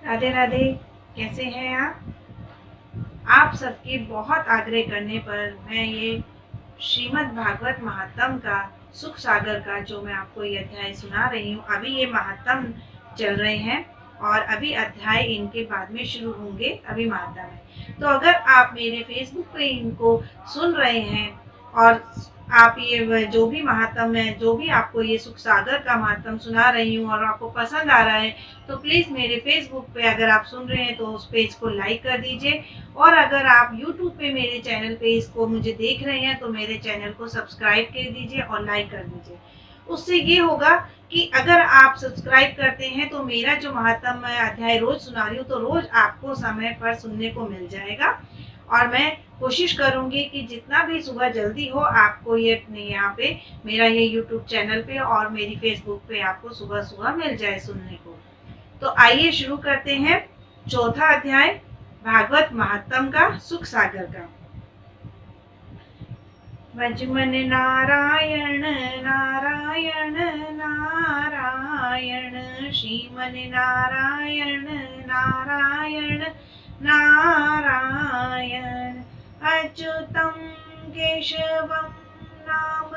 राधे राधे। कैसे हैं आप सबके बहुत आग्रह करने पर मैं ये श्रीमद् भागवत महात्म का सुख सागर का जो मैं आपको ये अध्याय सुना रही हूँ। अभी ये महात्म चल रहे हैं और अभी अध्याय इनके बाद में शुरू होंगे। अभी महात्म है, तो अगर आप मेरे फेसबुक पे इनको सुन रहे हैं और आप ये जो भी महात्म है, जो भी आपको ये सुख सागर का महात्म सुना रही हूँ और आपको पसंद आ रहा है, तो प्लीज़ मेरे फेसबुक पे अगर आप सुन रहे हैं तो उस पेज को लाइक कर दीजिए। और अगर आप यूट्यूब पे मेरे चैनल पे इसको मुझे देख रहे हैं तो मेरे चैनल को सब्सक्राइब कर दीजिए और लाइक कर दीजिए। उससे ये होगा कि अगर आप सब्सक्राइब करते हैं तो मेरा जो महात्म मैं अध्याय रोज सुना रही हूँ तो रोज आपको समय पर सुनने को मिल जाएगा। और मैं कोशिश करूंगी कि जितना भी सुबह जल्दी हो आपको ये यहाँ पे मेरा ये यूट्यूब चैनल पे और मेरी फेसबुक पे आपको सुबह सुबह मिल जाए सुनने को। तो आइए शुरू करते हैं चौथा अध्याय भागवत महात्म का सुख सागर का। भजमन नारायण नारायण नारायण, श्रीमन नारायण नारायण नारायण, अच्युतं केशवं नाम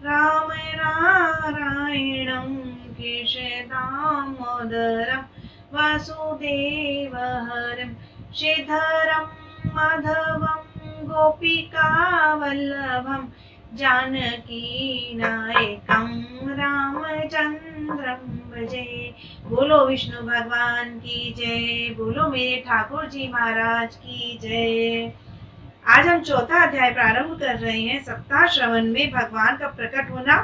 राम नारायणं केशदामोदरं वासुदेवहरं, श्रीधरं माधवं गोपिकावल्लभं, जानकीनायकं रामचंद्रं भजे। बोलो विष्णु भगवान की जय, बोलो मेरे ठाकुर जी महाराज की जय। आज हम चौथा अध्याय प्रारंभ कर रहे हैं। सप्ताह श्रवण में भगवान का प्रकट होना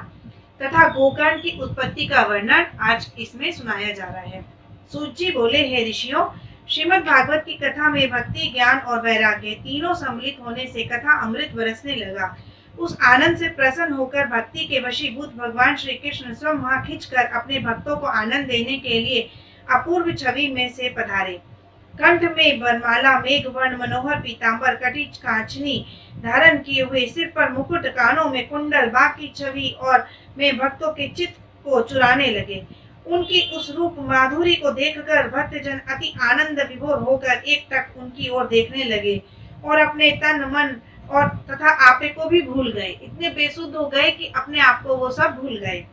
तथा गोकर्ण की उत्पत्ति का वर्णन आज इसमें सुनाया जा रहा है। सूत जी बोले, हे ऋषियों, श्रीमद् भागवत की कथा में भक्ति, ज्ञान और वैराग्य तीनों सम्मिलित होने से कथा अमृत बरसने लगा। उस आनंद से प्रसन्न होकर भक्ति के वशीभूत भगवान श्री कृष्ण स्वयं वहां खिंचकर अपने भक्तों को आनंद देने के लिए अपूर्व छवि में से पधारे। कंठ में वरमाला, मेघवर्ण मनोहर पीतांबर, कटिच कांचनी धारण किए हुए, सिर पर मुकुट, कानों में कुंडल, बाघ की छवि और में भक्तों के चित्त को चुराने लगे। उनकी उस रूप माधुरी को देखकर भक्तजन अति आनंद विभोर होकर एकटक उनकी ओर देखने लगे और अपने तन मन और तथा आपे को भी भूल गए। इतने बेसुध हो गए कि अपने आप को वो सब भूल गए।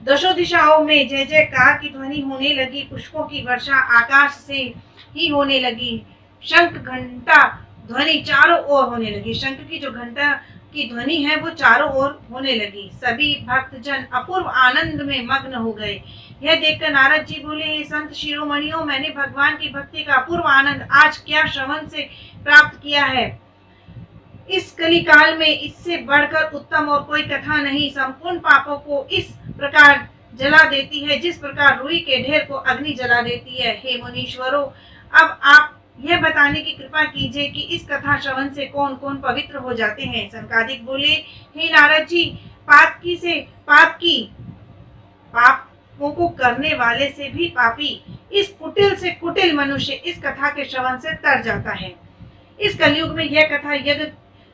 दशों दिशाओं में जय जयकार की ध्वनि होने लगी। पुष्पों की वर्षा आकाश से ही होने लगी। शंख घंटा ध्वनि चारों ओर होने लगी। शंख की जो घंटा की ध्वनि है वो चारों ओर होने लगी। सभी भक्तजन अपूर्व आनंद में मग्न हो गए। यह देखकर नारद जी बोले, हे संत शिरोमणियों, मैंने भगवान की भक्ति का अपूर्व आनंद आज क्या श्रवण से प्राप्त किया है। इस कलिकाल में इससे बढ़कर उत्तम और कोई कथा नहीं। संपूर्ण पापों को इस प्रकार जला देती है जिस प्रकार रुई के ढेर को अग्नि जला देती है। हे मुनीश्वरों, अब आप यह बताने की कृपा कीजिए कि इस कथा श्रवण से कौन कौन पवित्र हो जाते हैं। सनकादिक बोले, हे नारद जी, पापों को करने वाले से भी पापी, इस कुटिल से कुटिल मनुष्य इस कथा के श्रवण से तर जाता है। इस कलयुग में यह कथा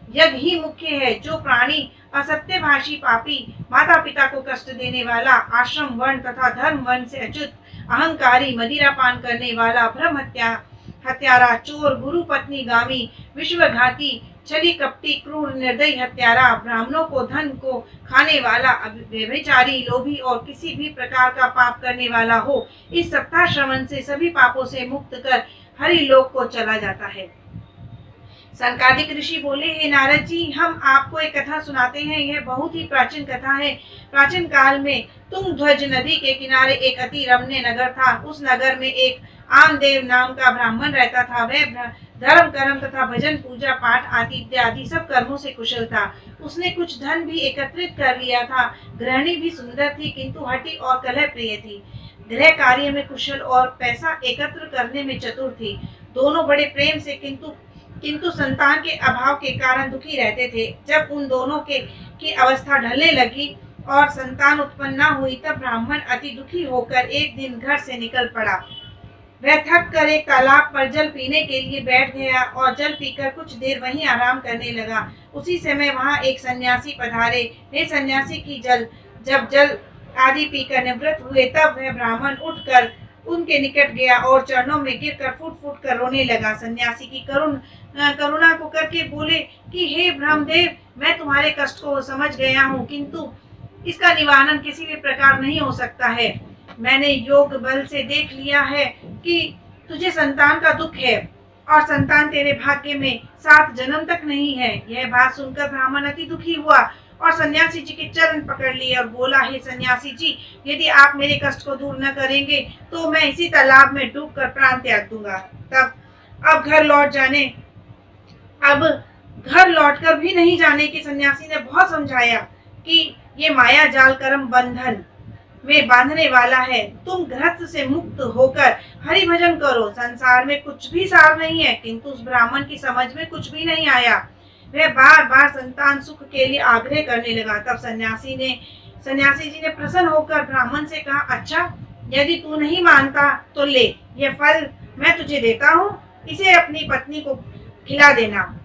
यज्ञ ही मुख्य है। जो प्राणी असत्यभाषी, पापी, माता पिता को कष्ट देने वाला, आश्रम वर्ण तथा धर्म वर्ण से अच्युत, अहंकारी, मदिरा पान करने वाला, ब्रह्म हत्यारा, चोर, गुरु पत्नी गामी, विश्वघाती, छली कपटी, क्रूर, निर्दयी, हत्यारा, ब्राह्मणों को धन को खाने वाला, व्यभिचारी, लोभी और किसी भी प्रकार का पाप करने वाला हो, इस सप्ताह श्रवण से सभी पापों से मुक्त कर हरि लोक को चला जाता है। सनकादिक ऋषि बोले, हे नारद जी, हम आपको एक कथा सुनाते हैं। यह बहुत ही प्राचीन कथा है। प्राचीन काल में तुंगध्वज नदी के किनारे एक अति रमणीय नगर था। उस नगर में एक आमदेव नाम का ब्राह्मण रहता था। वह धर्म कर्म तथा भजन पूजा पाठ आतिथ्य आदि सब कर्मों से कुशल था। उसने कुछ धन भी एकत्रित कर लिया था। गृहिणी भी सुंदर थी, किंतु हठी और कलह प्रिय थी। गृह कार्य में कुशल और पैसा एकत्र करने में चतुर थी। दोनों बड़े प्रेम से किंतु संतान के अभाव के कारण दुखी रहते थे। जब उन दोनों की अवस्था ढलने लगी और संतान उत्पन्न न हुई, तब ब्राह्मण अति दुखी होकर एक दिन घर से निकल पड़ा। वह थक कर एक तालाब पर जल पीने के लिए बैठ गया और जल पीकर कुछ देर वहीं आराम करने लगा। उसी समय वहां एक सन्यासी पधारे। वे सन्यासी की जब जल आदि पीकर निवृत्त हुए, तब वह ब्राह्मण उठकर उनके निकट गया और चरणों में गिरकर फूट फूट कर रोने लगा। सन्यासी की करुणा को करके बोले कि हे ब्रह्मदेव, मैं तुम्हारे कष्ट को समझ गया हूँ, किंतु इसका निवारण किसी भी प्रकार नहीं हो सकता है। मैंने योग बल से देख लिया है कि तुझे संतान का दुख है और संतान तेरे भाग्य में 7 जन्म तक नहीं है। यह बात सुनकर ब्राह्मण अति दुखी हुआ और सन्यासी जी के चरण पकड़ लिए और बोला, हे सन्यासी जी, यदि आप मेरे कष्ट को दूर न करेंगे तो मैं इसी तालाब में डूबकर प्राण त्याग दूंगा। अब घर लौटकर भी नहीं जाने की सन्यासी ने बहुत समझाया कि ये माया जाल कर्म बंधन में बांधने वाला है। तुम गृहस्थ से मुक्त होकर हरि भजन करो। संसार में कुछ भी सार नहीं है, किंतु उस ब्राह्मण की समझ में कुछ भी नहीं आया। वह बार बार संतान सुख के लिए आग्रह करने लगा। तब सन्यासी जी ने प्रसन्न होकर ब्राह्मण से कहा, अच्छा, यदि तू नहीं मानता तो ले, यह फल मैं तुझे देता हूँ, इसे अपनी पत्नी को खिला देना।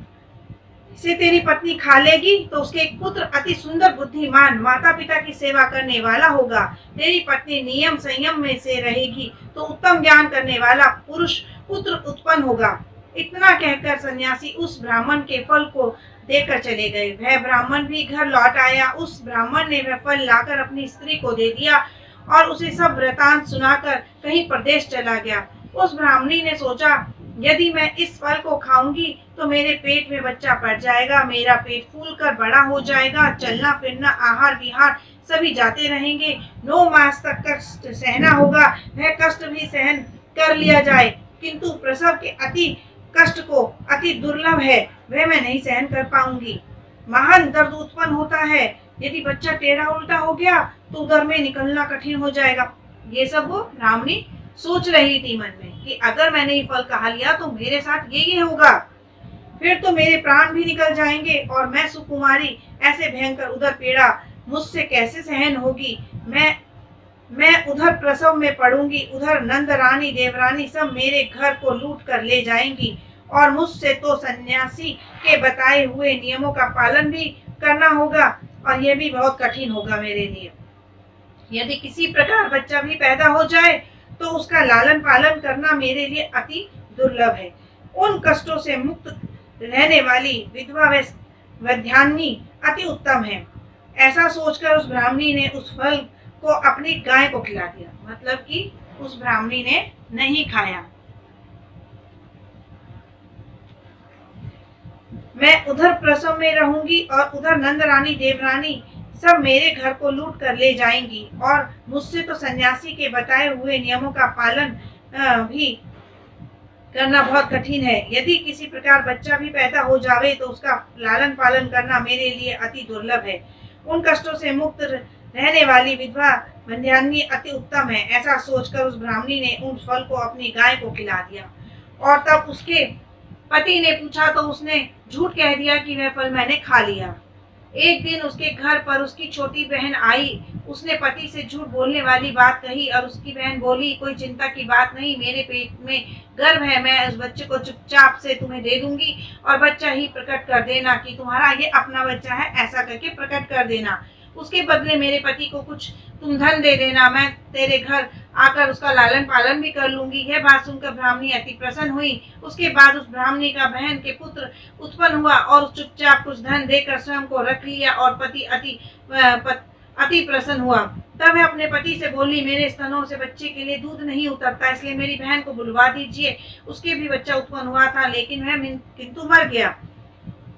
इसे तेरी पत्नी खा लेगी तो उसके एक पुत्र अति सुंदर, बुद्धिमान, माता पिता की सेवा करने वाला होगा। तेरी पत्नी नियम संयम में से रहेगी तो उत्तम ज्ञान करने वाला पुरुष पुत्र उत्पन्न होगा। इतना कहकर सन्यासी उस ब्राह्मण के फल को देकर चले गए। वह ब्राह्मण भी घर लौट आया। उस ब्राह्मण ने वह फल लाकर अपनी स्त्री को दे दिया और उसे सब वृतांत सुनाकर कहीं प्रदेश चला गया। उस ब्राह्मणी ने सोचा, यदि मैं इस फल को खाऊंगी तो मेरे पेट में बच्चा पड़ जाएगा, मेरा पेट फूलकर बड़ा हो जाएगा, चलना फिरना आहार विहार सभी जाते रहेंगे, 9 मास तक कष्ट सहना होगा। वह कष्ट भी सहन कर लिया जाए, किंतु प्रसव के कष्ट को अति दुर्लभ है, वह मैं नहीं सहन कर पाऊंगी। महान दर्द उत्पन्न होता है, यदि बच्चा टेढ़ा उल्टा हो गया तो उदर में निकलना कठिन हो जाएगा। ये सब वो ब्राह्मणी सोच रही थी मन में कि अगर मैंने ये फल खा लिया तो मेरे साथ ये होगा, फिर तो मेरे प्राण भी निकल जाएंगे और मैं सुकुमारी ऐसे भयंकर उधर पीड़ा मुझसे कैसे सहन होगी। मैं उधर प्रसव में पड़ूंगी, उधर नंद रानी देवरानी सब मेरे घर को लूट कर ले जाएंगी और मुझसे तो सन्यासी के बताए हुए नियमों का पालन भी करना होगा और यह भी बहुत कठिन होगा मेरे लिए। यदि किसी प्रकार बच्चा भी पैदा हो जाए तो उसका लालन पालन करना मेरे लिए अति दुर्लभ है। उन कष्टों से मुक्त रहने वाली विधवा वैध्यानी अति उत्तम है। ऐसा सोचकर उस ब्राह्मणी ने उस फल को अपनी गाय को खिला दिया। मतलब कि उस ब्राह्मणी ने नहीं खाया। मैं उधर प्रसव में रहूंगी और उधर नंद रानी देवरानी सब मेरे घर को लूट कर ले जाएंगी और मुझसे तो सन्यासी के बताए हुए नियमों का पालन भी करना बहुत कठिन है। यदि किसी प्रकार बच्चा भी पैदा हो जावे तो उसका लालन पालन करना मेरे लिए अति दुर्लभ है। उन कष्टों से मुक्त रहने वाली विधवा वैध्यानी अति उत्तम है। ऐसा सोचकर उस ब्राह्मणी ने उन फल को अपनी गाय को खिला दिया और तब उसके पति ने पूछा तो उसने झूठ कह दिया कि वह फल मैंने खा लिया। एक दिन उसके घर पर उसकी छोटी बहन आई। उसने पति से झूठ बोलने वाली बात कही और उसकी बहन बोली, कोई चिंता की बात नहीं, मेरे पेट में गर्भ है, मैं उस बच्चे को चुपचाप से तुम्हें दे दूंगी और बच्चा ही प्रकट कर देना कि तुम्हारा ये अपना बच्चा है, ऐसा करके प्रकट कर देना। उसके बदले मेरे पति को कुछ तुम धन दे देना, मैं तेरे घर आकर उसका लालन पालन भी कर लूंगी। यह बात सुनकर ब्राह्मणी अति प्रसन्न हुई। उसके बाद उस ब्राह्मणी का बहन के पुत्र उत्पन्न हुआ और चुपचाप कुछ धन देकर स्वयं को रख लिया और पति अति प्रसन्न हुआ। तब वह अपने पति से बोली, मेरे स्तनों से बच्चे के लिए दूध नहीं उतरता, इसलिए मेरी बहन को बुलवा दीजिए। उसके भी बच्चा उत्पन्न हुआ था, लेकिन वह किंतु मर गया।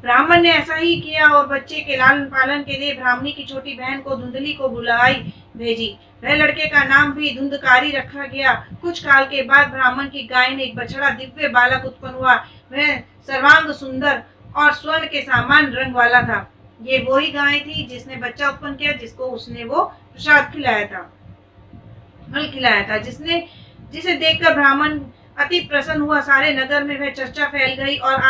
ब्राह्मण ने ऐसा ही किया और बच्चे के लालन पालन के लिए ब्राह्मणी की छोटी बहन को धुंधली को बुलाई भेजी। वह लड़के का नाम भी धुंधकारी रखा गया। कुछ काल के बाद ब्राह्मण की गाय ने एक बछड़ा दिव्य बालक उत्पन्न हुआ। वह सर्वांग सुंदर और स्वर्ण के समान रंग वाला था। ये वही गाय थी जिसने बच्चा उत्पन्न किया, जिसको उसने वो प्रसाद खिलाया था, फल खिलाया था, जिसे देखकर ब्राह्मण अति प्रसन्न हुआ। सारे नगर में वह चर्चा फैल गई और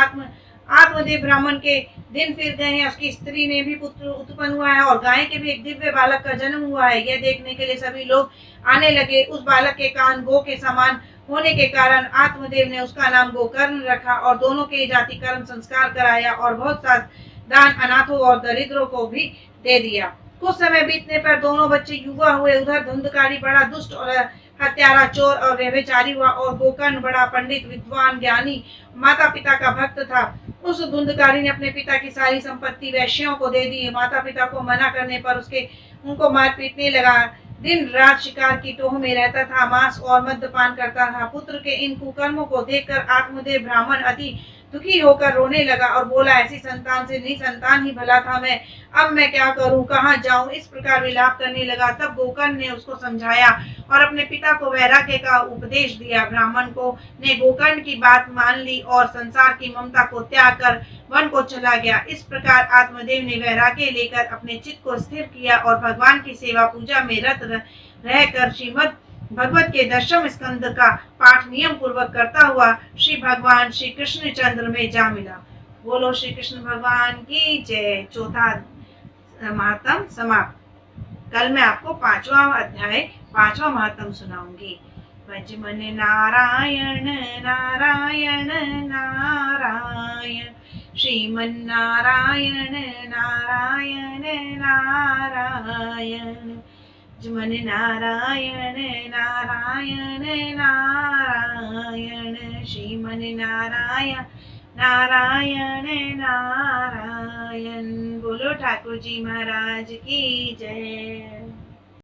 आत्मदेव ब्राह्मण के दिन फिर गए हैं। उसकी स्त्री ने भी पुत्र उत्पन्न हुआ है और गाय के भी एक दिव्य बालक का जन्म हुआ है। यह देखने के लिए सभी लोग आने लगे। उस बालक के कान गो के समान होने के कारण आत्मदेव ने उसका नाम गोकर्ण रखा और दोनों के जाति कर्म संस्कार कराया और बहुत सा दान अनाथों और दरिद्रों को भी दे दिया। कुछ समय बीतने पर दोनों बच्चे युवा हुए। उधर धुंधकारी बड़ा दुष्ट और हत्यारा, चोर और व्यभिचारी हुआ, और गोकर्ण बड़ा पंडित, विद्वान, ज्ञानी, माता पिता का भक्त था। उस धुंधकारी ने अपने पिता की सारी संपत्ति वैश्यों को दे दी। माता पिता को मना करने पर उनको मार पीटने लगा। दिन रात शिकार की टोह में रहता था, मांस और मद्यपान करता था। पुत्र के इन कुकर्मों को देखकर आत्मदेव ब्राह्मण अति दुखी होकर रोने लगा और बोला, ऐसी संतान से निसंतान ही भला था मैं। अब मैं क्या करूं, कहाँ जाऊं? इस प्रकार विलाप करने लगा। तब गोकर्ण ने उसको समझाया और अपने पिता को वैराग्य का उपदेश दिया। ब्राह्मण को ने गोकर्ण की बात मान ली और संसार की ममता को त्याग कर वन को चला गया। इस प्रकार आत्मदेव ने वैराग्य लेकर अपने चित्त को स्थिर किया और भगवान की सेवा पूजा में रत रहकर श्रीमद् भगवत के दशम स्कंद का पाठ नियम पूर्वक करता हुआ श्री भगवान श्री कृष्ण चंद्र में जा मिला। बोलो श्री कृष्ण भगवान की जय। चौथा महात्म समाप्त। कल मैं आपको 5वां अध्याय 5वां महात्म सुनाऊंगी। भज मन नारायण नारायण नारायण, श्रीमन नारायण नारायण नारायण, मन नारायण नारायण नारायण, श्रीमन नारायण नारायण नारायण। बोलो ठाकुर जी महाराज की जय।